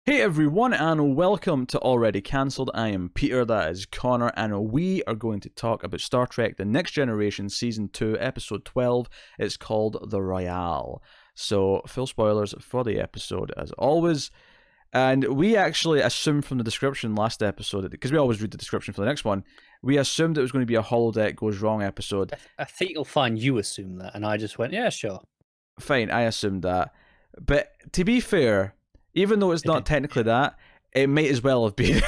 Hey everyone, and welcome to Already Cancelled. I am Peter, that is Connor, and we are going to talk about Star Trek The Next Generation Season 2, Episode 12. It's called The Royale. So, full spoilers for the episode, as always. And we actually assumed from the description last episode, because we always read the description for the next one, we assumed it was going to be a holodeck goes wrong episode. I think you'll find you assume that, and I just went, yeah, sure. Fine, I assumed that. But to be fair, even though it's not technically that, it might as well have been.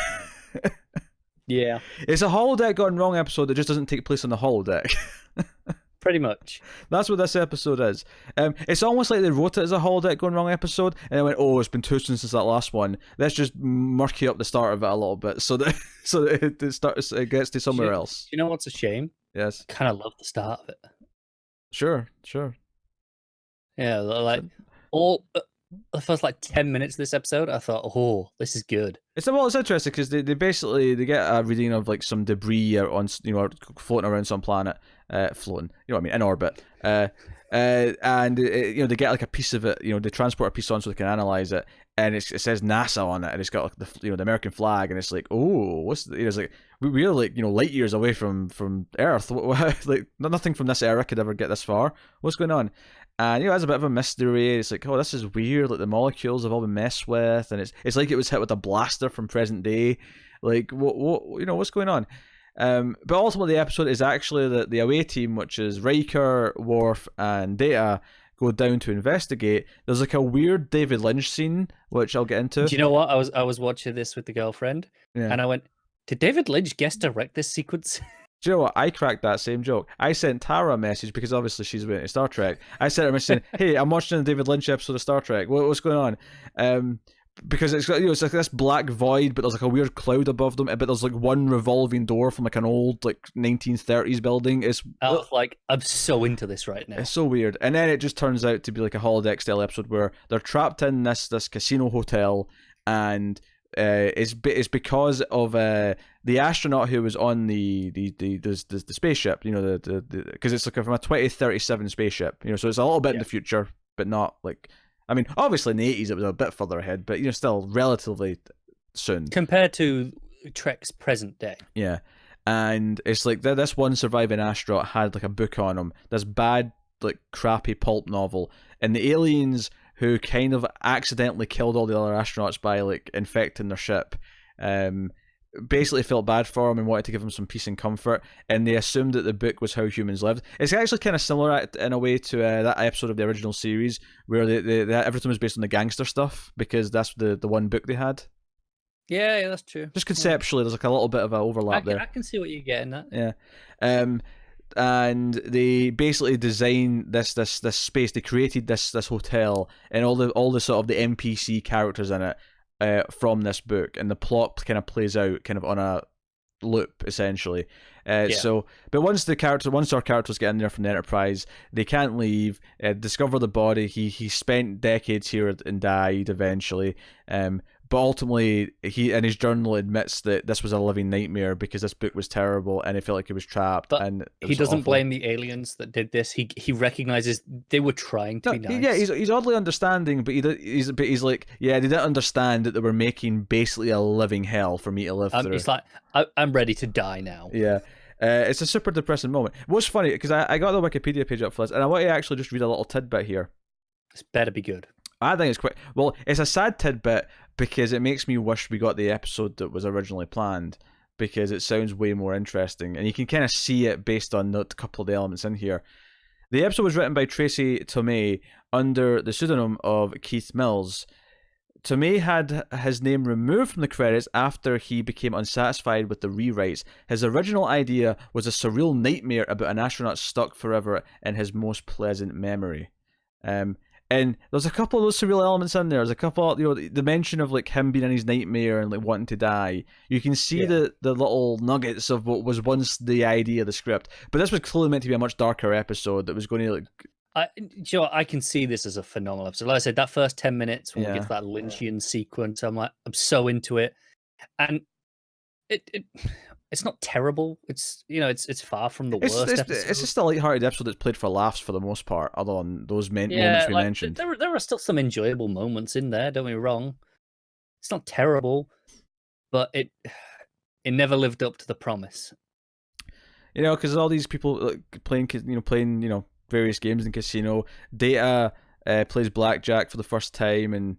Yeah. It's a holodeck gone wrong episode that just doesn't take place on the holodeck. Pretty much. That's what this episode is. It's almost like they wrote it as a holodeck gone wrong episode, and they went, "Oh, it's been too soon since that last one. Let's just murky up the start of it a little bit, so that it gets to somewhere else." You know what's a shame? Yes. I kind of love the start of it. Sure. Yeah, like all the first 10 minutes of this episode, I thought, oh, this is good. It's interesting because they basically get a reading of some debris on floating around some planet, floating, in orbit, and they get a piece of it, they transport a piece on so they can analyze it, and it says NASA on it, and it's got the American flag, and it's like, oh, what's it's like we're light years away from Earth, nothing from this era could ever get this far. What's going on? And it's a bit of a mystery. It's like, oh, this is weird. Like the molecules have all been messed with, and it's like it was hit with a blaster from present day. Like, what's going on? But ultimately, the episode is actually the away team, which is Riker, Worf, and Data, go down to investigate. There's a weird David Lynch scene, which I'll get into. Do you know what? I was watching this with the girlfriend, and I went, "Did David Lynch guest direct this sequence?" Do you know what? I cracked that same joke. I sent Tara a message because obviously she's waiting Star Trek. I sent her a message saying, "Hey, I'm watching the David Lynch episode of Star Trek. What's going on?" Because it's got it's like this black void, but there's a weird cloud above them. But there's one revolving door from an old 1930s building. I was like, I'm so into this right now. It's so weird. And then it just turns out to be a holodeck style episode where they're trapped in this casino hotel, and it's because of the astronaut who was on the spaceship, because it's from a 2037 spaceship, so it's a little bit in the future, but not obviously in the 80s it was a bit further ahead, but still relatively soon compared to Trek's present day. Yeah, and it's this one surviving astronaut had a book on him, this bad crappy pulp novel, and the aliens who kind of accidentally killed all the other astronauts by infecting their ship, basically felt bad for him and wanted to give him some peace and comfort, and they assumed that the book was how humans lived. It's actually kind of similar in a way to that episode of the original series where everything was based on the gangster stuff, because that's the one book they had. Yeah, that's true. Just conceptually, there's a little bit of an overlap there. I can see what you're getting at. Yeah. And they basically designed this space. They created this hotel and all the sort of the NPC characters in it from this book, and the plot kind of plays out kind of on a loop essentially. So, but once our characters get in there from the Enterprise, they can't leave. Discover the body. He spent decades here and died eventually. But ultimately, he in his journal admits that this was a living nightmare because this book was terrible, and he felt like he was trapped. But and he doesn't blame the aliens that did this. He recognizes they were trying to be nice. Yeah, he's oddly understanding, but he's like, yeah, they didn't understand that they were making basically a living hell for me to live through. It's like, I'm ready to die now. Yeah. It's a super depressing moment. What's funny, because I got the Wikipedia page up for this, and I want to actually just read a little tidbit here. This better be good. I think it's quite... Well, it's a sad tidbit because it makes me wish we got the episode that was originally planned, because it sounds way more interesting, and you can kind of see it based on a couple of the elements in here. The episode was written by Tracy Tomei under the pseudonym of Keith Mills. Tomei had his name removed from the credits after he became unsatisfied with the rewrites. His original idea was a surreal nightmare about an astronaut stuck forever in his most pleasant memory. And there's a couple of those surreal elements in there. There's a couple, the mention of him being in his nightmare and wanting to die. You can see the little nuggets of what was once the idea of the script. But this was clearly meant to be a much darker episode that was going to I can see this as a phenomenal episode. Like I said, that first 10 minutes when we get to that Lynchian sequence, I'm so into it, and it's not terrible. It's it's far from the worst episode. It's just a light-hearted episode that's played for laughs for the most part, other than those moments we mentioned. There are still some enjoyable moments in there. Don't get me wrong, It's not terrible, but it never lived up to the promise. You know, because all these people like, playing various games in casino. Data plays blackjack for the first time, and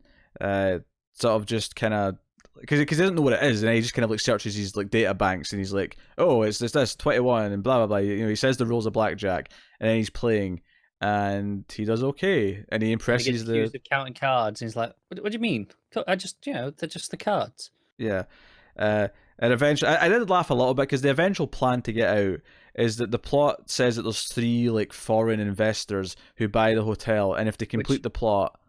sort of just kind of because he doesn't know what it is, and he just kind of like searches his like data banks, and he's like, oh, it's this 21 and blah blah blah. You know, he says the rules of blackjack, and then he's playing, and he does okay, and he impresses he gets accused of counting cards, and he's like, what do you mean? I just, they're just the cards. Yeah. And eventually, I did laugh a little bit because the eventual plan to get out is that the plot says that there's 3 like foreign investors who buy the hotel, and if they complete the plot,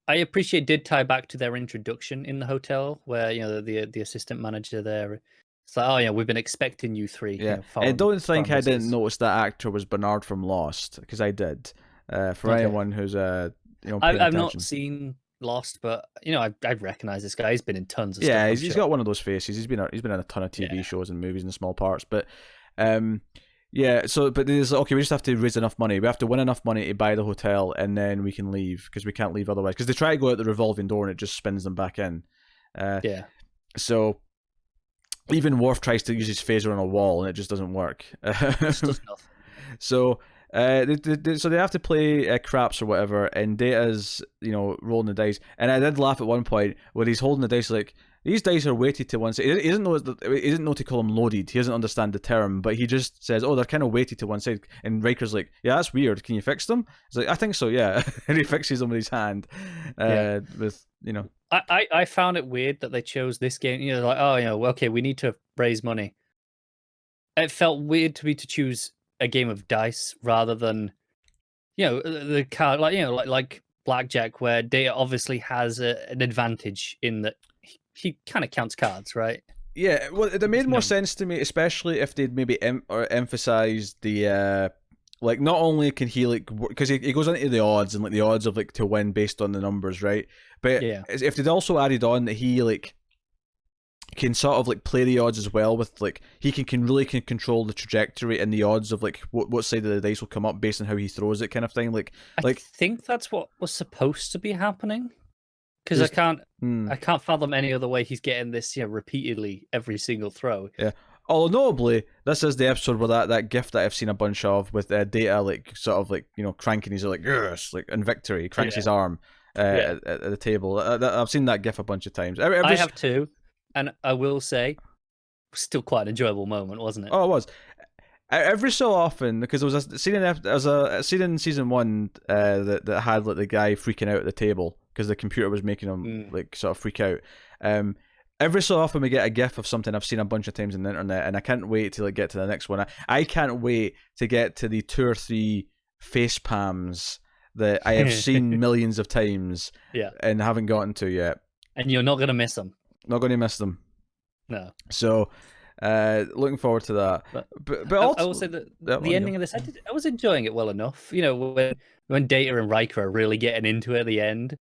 I appreciate did tie back to their introduction in the hotel, where the assistant manager there. It's like, oh yeah, we've been expecting you 3. Yeah, I don't think I didn't notice that actor was Bernard from Lost, because I did. For anyone who's I've not seen Lost, but I recognize this guy. He's been in tons of stuff. Yeah, he's got one of those faces. He's been in a ton of TV shows and movies and small parts. But yeah. So, but there's okay. We just have to raise enough money. We have to win enough money to buy the hotel, and then we can leave because we can't leave otherwise. Because they try to go out the revolving door and it just spins them back in. Yeah. So even Worf tries to use his phaser on a wall and it just doesn't work. So. So they have to play craps or whatever, and Data's rolling the dice, and I did laugh at one point where he's holding the dice like these dice are weighted to one side. He doesn't know to call them loaded. He doesn't understand the term, but he just says, "Oh, they're kind of weighted to one side." And Riker's like, "Yeah, that's weird. Can you fix them?" He's like, "I think so, yeah." And he fixes them with his hand. With I found it weird that they chose this game. Like, oh, okay, we need to raise money. It felt weird to me to choose a game of dice rather than the card, like blackjack, where Data obviously has an advantage in that he kind of counts cards, right? Yeah, well, it made more sense to me, especially if they'd maybe emphasized the like not only can he like because he goes into the odds and like the odds of like to win based on the numbers, right? But if they'd also added on that he like can sort of like play the odds as well with like he can really control the trajectory and the odds of like what side of the dice will come up based on how he throws it, kind of thing. I think that's what was supposed to be happening, because I can't fathom any other way he's getting this repeatedly every single throw. Yeah. Although notably, this is the episode where that gif that I've seen a bunch of with Data like sort of like cranking his like yes like in victory, he cranks his arm at the table. I've seen that gif a bunch of times. I have too. And I will say, it was still quite an enjoyable moment, wasn't it? Oh, it was. Every so often, because there was a scene in season 1 that had like the guy freaking out at the table because the computer was making him like sort of freak out. Every so often we get a gif of something I've seen a bunch of times on the internet, and I can't wait to like get to the next one. I can't wait to get to the 2 or 3 face palms that I have seen millions of times, and haven't gotten to yet. And you're not gonna miss them. Not going to miss them. No. So, looking forward to that. But also, I will say that the ending of this, I was enjoying it well enough. When Data and Riker are really getting into it at the end,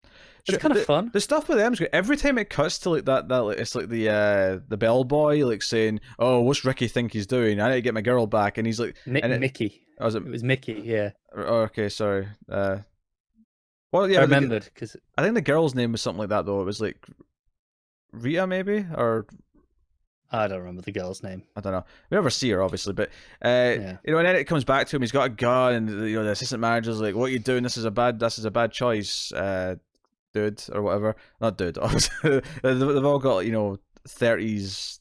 it's kind of fun. The stuff with them is good. Every time it cuts to like that like, it's like the bellboy like saying, "Oh, what's Ricky think he's doing? I need to get my girl back," and he's like, Mickey. Oh, it was Mickey. Yeah. Oh, okay, sorry. Well, yeah, I remembered because I think the girl's name was something like that though. It was like Rita, maybe, or I don't remember the girl's name. I don't know. We never see her, obviously, but and then it comes back to him. He's got a gun, and the assistant manager's like, "What are you doing? This is a bad choice, dude, or whatever." Not dude, obviously. They've all got 30s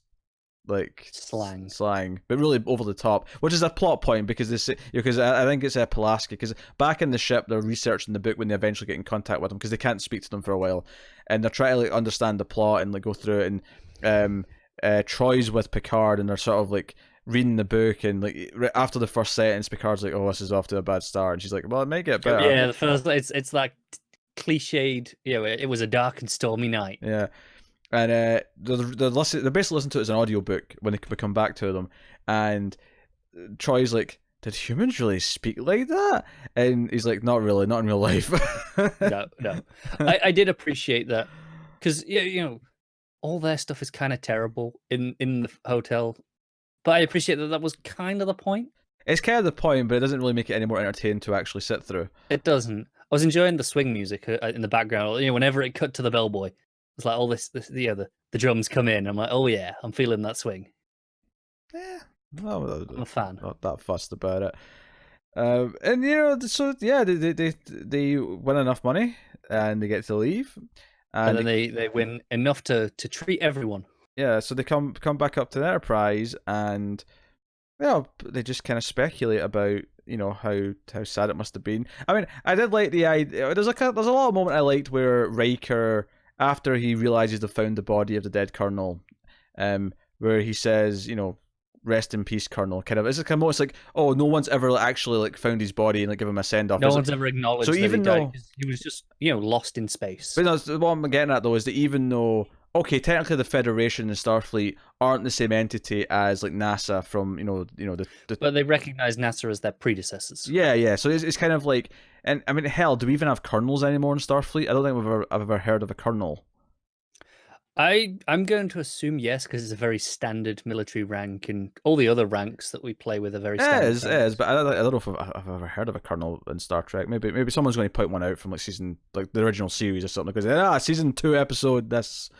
like slang, but really over the top, which is a plot point because I think it's Pulaski, because back in the ship they're researching the book when they eventually get in contact with them because they can't speak to them for a while, and they're trying to like understand the plot and like go through it, and Troy's with Picard and they're sort of like reading the book, and like after the first sentence Picard's like, "Oh, this is off to a bad start," and she's like, "Well, it may get better." Yeah, the first it's like cliched. It was a dark and stormy night. Yeah. And they basically listen to it as an audiobook when they come back to them, and Troy's like, "Did humans really speak like that?" And he's like, "Not really, not in real life." No. I did appreciate that, because all their stuff is kind of terrible in the hotel, but I appreciate that was kind of the point. It's kind of the point, but it doesn't really make it any more entertaining to actually sit through. It doesn't. I was enjoying the swing music in the background. Whenever it cut to the bellboy, It's like all this the drums come in. I'm like, oh yeah, I'm feeling that swing. Yeah, no, I'm a fan. Not that fussed about it. And so yeah, they win enough money and they get to leave, and then they win enough to treat everyone. Yeah, so they come back up to the Enterprise, and they just kind of speculate about how sad it must have been. I mean, I did like the idea. There's a lot of moment I liked where Riker, after he realizes they found the body of the dead Colonel, where he says, rest in peace, Colonel. Kind of, it's kind of almost like, oh, no one's ever actually give him a send off. No one's ever acknowledged. So even though he was just lost in space. But no, what I'm getting at though is that even though, okay, technically the Federation and Starfleet aren't the same entity as NASA from but they recognize NASA as their predecessors. Yeah. So it's kind of like, and I mean, hell, do we even have colonels anymore in Starfleet? I don't think I've ever heard of a colonel. I'm going to assume yes, because it's a very standard military rank, and all the other ranks that we play with are very standard. It is, but I don't know if I've ever heard of a colonel in Star Trek. Maybe someone's going to point one out from season, the original series or something, because season 2 episode this.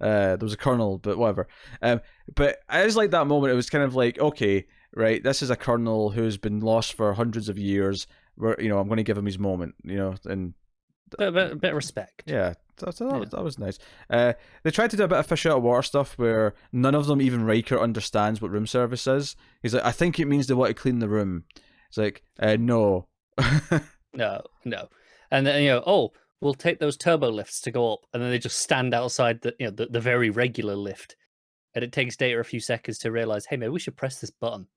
There was a colonel, but whatever. But I just like that moment. It was kind of like, okay, right, this is a colonel who's been lost for hundreds of years. Where I'm going to give him his moment, and a bit of respect. Yeah, that was nice. They tried to do a bit of fish out of water stuff where none of them, even Riker, understands what room service is. He's like, I think it means they want to clean the room. It's like, no. No. And then, we'll take those turbo lifts to go up, and then they just stand outside the very regular lift, and it takes Data a few seconds to realize, hey, maybe we should press this button.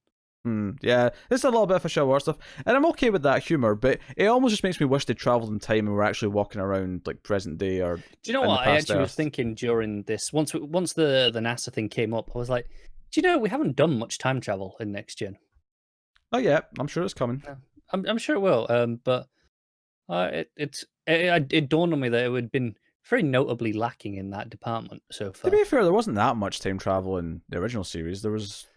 Yeah, there's a little bit of fish out of water stuff, and I'm okay with that humor, but it almost just makes me wish they travelled in time and were actually walking around present day or. Do you know what? I actually was thinking during this once the NASA thing came up, I was like, do you know we haven't done much time travel in Next Gen? Oh yeah, I'm sure it's coming. I'm sure it will. But it dawned on me that it had been very notably lacking in that department so far. To be fair, there wasn't that much time travel in the original series. There was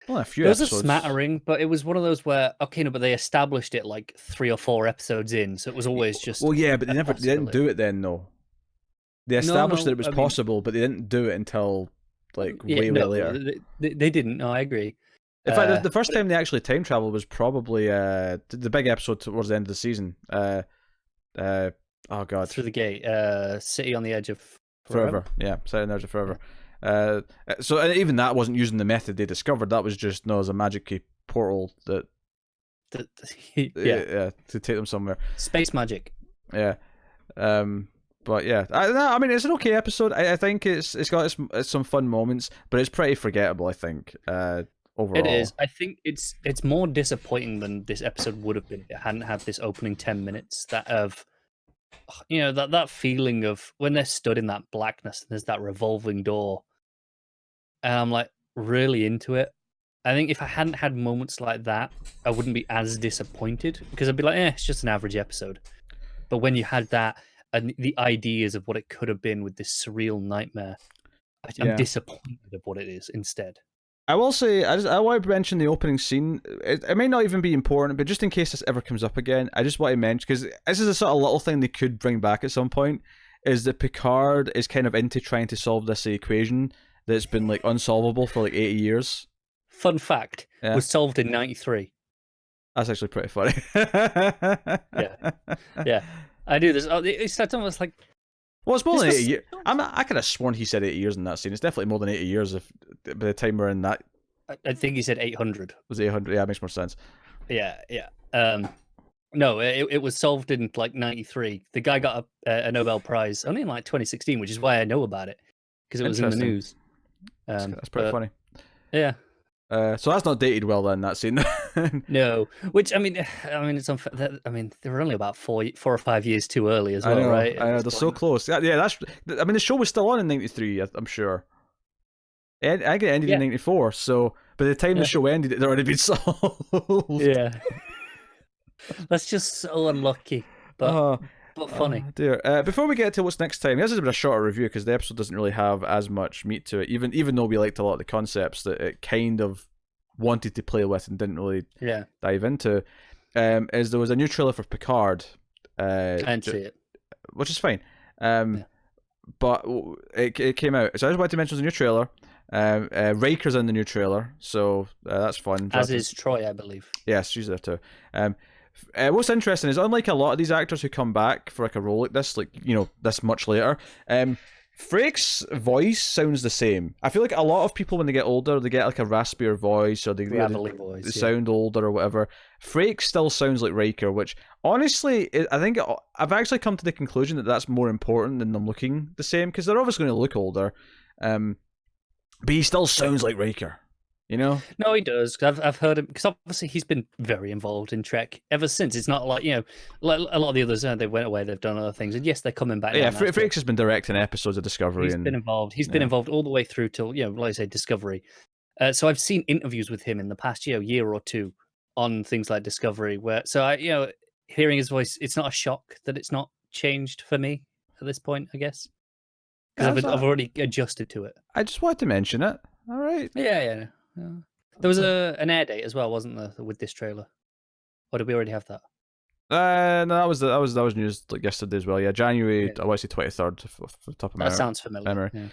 only a few episodes. There was a smattering, but it was one of those where, but they established it 3 or 4 episodes in, so it was always just. Well, yeah, but they didn't do it then, though. They established that it was possible, but they didn't do it until way later. They didn't. No, I agree. In fact, the first time they actually time traveled was probably the big episode towards the end of the season. Oh god, Through the Gate, City on the Edge of Forever. Yeah, City on the Edge of Forever. So even that wasn't using the method they discovered. That was just there's a magic key portal that to take them somewhere. Space magic. Yeah. But yeah, I mean, it's an okay episode. I think it's got some fun moments, but it's pretty forgettable, I think. Overall. It is. I think it's more disappointing than this episode would have been if it hadn't had this opening 10 minutes that feeling of when they're stood in that blackness and there's that revolving door, and I'm really into it. I think if I hadn't had moments like that, I wouldn't be as disappointed, because I'd be like, it's just an average episode. But when you had that and the ideas of what it could have been with this surreal nightmare, I'm disappointed of what it is instead. I will say, I want to mention the opening scene. It may not even be important, but just in case this ever comes up again, I just want to mention, because this is a sort of little thing they could bring back at some point, is that Picard is kind of into trying to solve this equation that's been unsolvable for 80 years. Fun fact, was solved in 93. That's actually pretty funny. Yeah. I do this. It's almost like... Well, it's more than 80 years. I could have sworn he said 80 years in that scene. It's definitely more than 80 years by the time we're in that. I think he said 800. Was it 800? Yeah, it makes more sense. Yeah. No, it was solved in 93. The guy got a Nobel Prize only in 2016, which is why I know about it, because it was in the news. That's pretty funny. Yeah. So that's not dated well then, that scene. No, which I mean, it's unfair. I mean, they were only about 4 or 5 years too early as well, right? I know, they're so close. Yeah, that's. I mean, the show was still on in '93. I'm sure. I think it ended in '94. So by the time the show ended, it had already been solved. Yeah. That's just so unlucky, but funny. Dear. Before we get to what's next time, this is a bit of a shorter review because the episode doesn't really have as much meat to it. Even though we liked a lot of the concepts that it kind of wanted to play with and didn't really dive into, is there was a new trailer for Picard. I didn't see it, which is fine. but it came out. So I just wanted to mention the new trailer. Riker's in the new trailer, so that's fun. As is Troy, I believe. Yes, she's there too. What's interesting is, unlike a lot of these actors who come back for like a role like this, this much later, Frakes' voice sounds the same. I feel like a lot of people, when they get older, they get like a raspier voice, or they sound older or whatever. Frakes still sounds like Riker, which honestly, I think I've actually come to the conclusion that that's more important than them looking the same, because they're obviously going to look older. But he still sounds like Riker. No, he does. I've heard him, because obviously he's been very involved in Trek ever since. It's not like, like a lot of the others, they went away, they've done other things, and yes, they're coming back. Yeah, Frakes has been directing episodes of Discovery. He's been involved. He's been involved all the way through till, like I say, Discovery. So I've seen interviews with him in the past year or two on things like Discovery, where hearing his voice, it's not a shock that it's not changed for me at this point, I guess, because I've already adjusted to it. I just wanted to mention it. All right. Yeah. There was an air date as well, wasn't there, with this trailer? Or did we already have that? No, that was news like yesterday as well. Yeah, January. I want to say 23rd off the top of my sounds familiar. Memory. Yeah.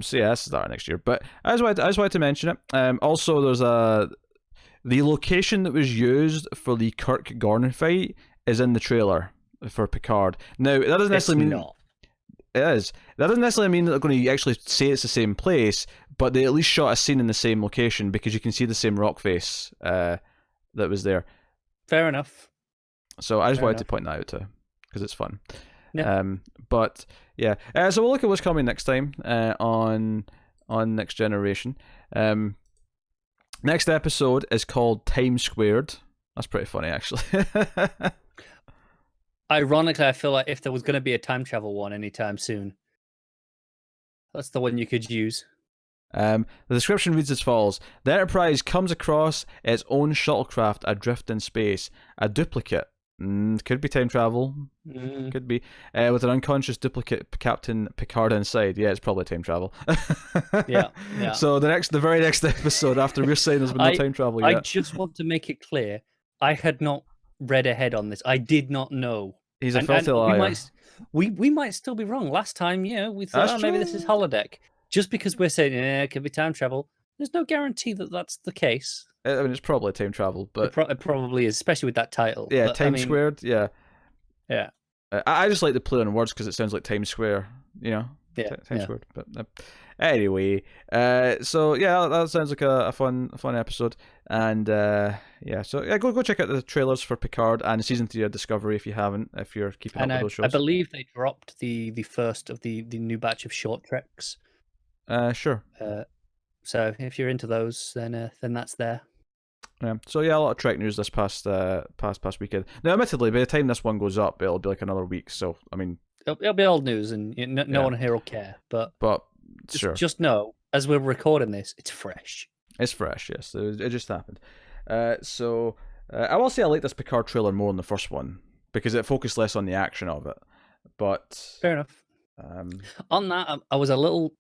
So yeah, this is that next year. But I just wanted to mention it. Also, there's the location that was used for the Kirk Gorn fight is in the trailer for Picard. Now that doesn't necessarily mean it is. That doesn't necessarily mean that they're going to actually say it's the same place, but they at least shot a scene in the same location, because you can see the same rock face that was there. Fair enough. So I just wanted to point that out too, because it's fun. Yeah. But yeah. So we'll look at what's coming next time on Next Generation. Next episode is called Time Squared. That's pretty funny, actually. Ironically, I feel like if there was going to be a time travel one anytime soon, that's the one you could use. The description reads as follows: the Enterprise comes across its own shuttlecraft adrift in space. A duplicate. Could be time travel. Could be. With an unconscious duplicate Captain Picard inside. Yeah, it's probably time travel. Yeah. So the very next episode after we're saying there's been no time travel yet. I just want to make it clear, I had not read ahead on this. I did not know. He's a filthy liar. We might still be wrong. Last time, we thought, maybe this is holodeck. Just because we're saying it could be time travel, there's no guarantee that that's the case. I mean, it's probably time travel, but it probably is, especially with that title. Yeah, but, Time Squared. Yeah. I just like to play on words because it sounds like Times Square. Yeah. Time Squared. But anyway, so yeah, that sounds like a fun episode, and so go check out the trailers for Picard and season 3 of Discovery if you haven't. If you're keeping up with those shows, I believe they dropped the first of the new batch of short treks. Sure. So if you're into those, then that's there. Yeah. So yeah, a lot of Trek news this past weekend. Now, admittedly, by the time this one goes up, it'll be like another week. So I mean, it'll be old news, and no one here will care. But just know, as we're recording this, it's fresh. It's fresh. Yes, it just happened. So I will say I like this Picard trailer more than the first one because it focused less on the action of it. But fair enough. On that, I was a little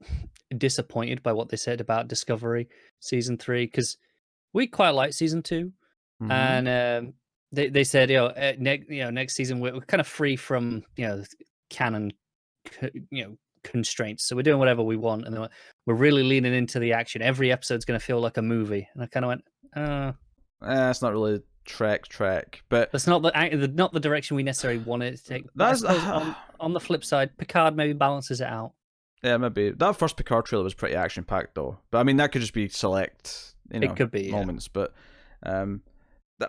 disappointed by what they said about Discovery season 3 because we quite like season 2, and they said next season we're kind of free from canon constraints, so we're doing whatever we want, and we're really leaning into the action. Every episode's going to feel like a movie, and I kind of went, it's not really Trek, but that's not the direction we necessarily want it to take. That's on the flip side, Picard maybe balances it out. Yeah, maybe that first Picard trailer was pretty action packed though. But I mean, that could just be select, it could be moments. Yeah. But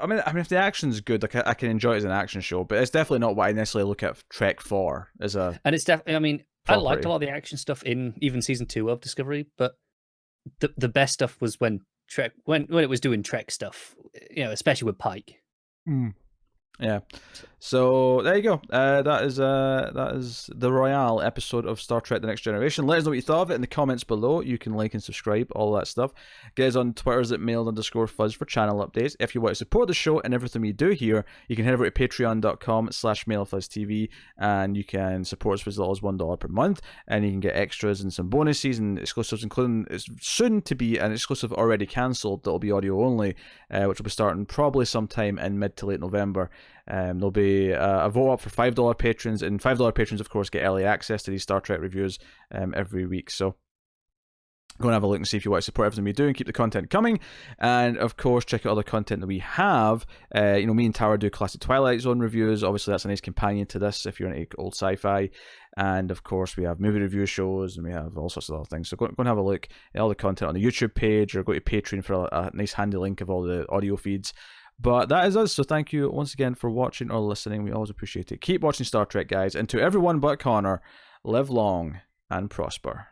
I mean, if the action's good, like I can enjoy it as an action show. But it's definitely not what I necessarily look at Trek for as a. And it's definitely. I mean, property. I liked a lot of the action stuff in even season 2 of Discovery, but the best stuff was when it was doing Trek stuff, especially with Pike. Yeah. So there you go. That is the Royale episode of Star Trek: The Next Generation. Let us know what you thought of it in the comments below. You can like and subscribe, all that stuff. Get us on Twitter's at mail_fuzz for channel updates. If you want to support the show and everything we do here, you can head over to patreon.com/mailfuzztv and you can support us for as little as $1 per month, and you can get extras and some bonuses and exclusives, including it's soon to be an exclusive already cancelled that'll be audio only, which will be starting probably sometime in mid to late November. There'll be a vote up for $5 patrons, and $5 patrons, of course, get early access to these Star Trek reviews every week. So go and have a look and see if you want to support everything we do and keep the content coming. And of course, check out other content that we have. Me and Tower do classic Twilight Zone reviews. Obviously, that's a nice companion to this if you're into old sci-fi. And of course, we have movie review shows, and we have all sorts of other things. So go and have a look at all the content on the YouTube page, or go to Patreon for a nice handy link of all the audio feeds. But that is us, so thank you once again for watching or listening. We always appreciate it. Keep watching Star Trek, guys. And to everyone but Connor, live long and prosper.